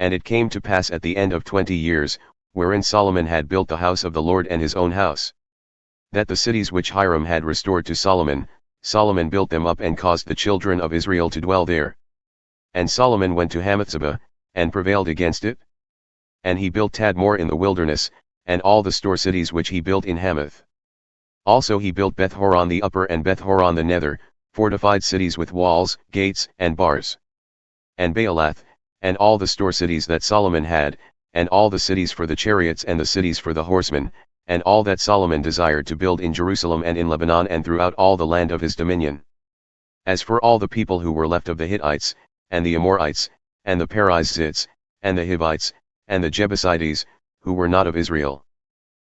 And it came to pass at the end of 20 years, wherein Solomon had built the house of the Lord and his own house, that the cities which Hiram had restored to Solomon, Solomon built them up and caused the children of Israel to dwell there. And Solomon went to Hamathzobah, and prevailed against it. And he built Tadmor in the wilderness, and all the store cities which he built in Hamath. Also he built Bethhoron the upper and Bethhoron the nether, fortified cities with walls, gates, and bars. And Baalath, and all the store cities that Solomon had, and all the cities for the chariots and the cities for the horsemen, and all that Solomon desired to build in Jerusalem and in Lebanon and throughout all the land of his dominion. As for all the people who were left of the Hittites, and the Amorites, and the Perizzites, and the Hivites, and the Jebusites, who were not of Israel,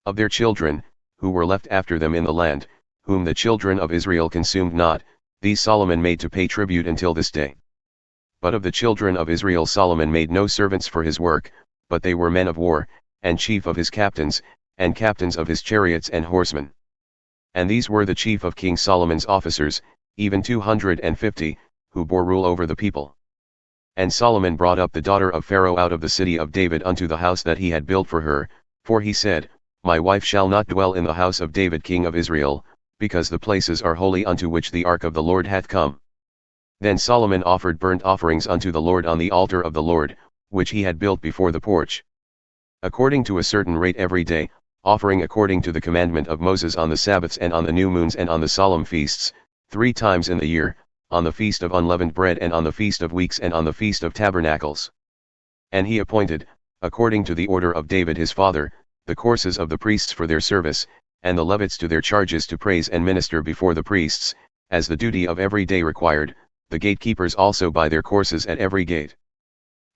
of their children, who were left after them in the land, whom the children of Israel consumed not, these Solomon made to pay tribute until this day. But of the children of Israel Solomon made no servants for his work, but they were men of war, and chief of his captains, and captains of his chariots and horsemen. And these were the chief of King Solomon's officers, even 250, who bore rule over the people. And Solomon brought up the daughter of Pharaoh out of the city of David unto the house that he had built for her, for he said, My wife shall not dwell in the house of David king of Israel, because the places are holy unto which the ark of the Lord hath come. Then Solomon offered burnt offerings unto the Lord on the altar of the Lord, which he had built before the porch, according to a certain rate every day, offering according to the commandment of Moses on the Sabbaths and on the new moons and on the solemn feasts, 3 times in the year, on the feast of unleavened bread and on the feast of weeks and on the feast of tabernacles. And he appointed, according to the order of David his father, the courses of the priests for their service, and the Levites to their charges to praise and minister before the priests, as the duty of every day required, the gatekeepers also by their courses at every gate.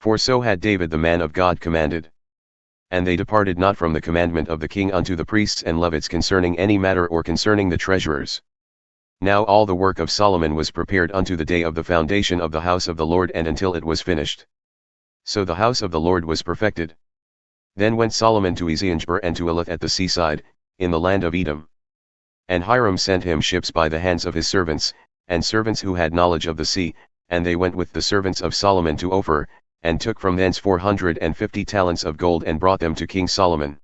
For so had David the man of God commanded. And they departed not from the commandment of the king unto the priests and Levites concerning any matter or concerning the treasurers. Now all the work of Solomon was prepared unto the day of the foundation of the house of the Lord and until it was finished. So the house of the Lord was perfected. Then went Solomon to Eziongber and to Elath at the seaside, in the land of Edom. And Hiram sent him ships by the hands of his servants, and servants who had knowledge of the sea, and they went with the servants of Solomon to Ophir, and took from thence 450 talents of gold and brought them to King Solomon.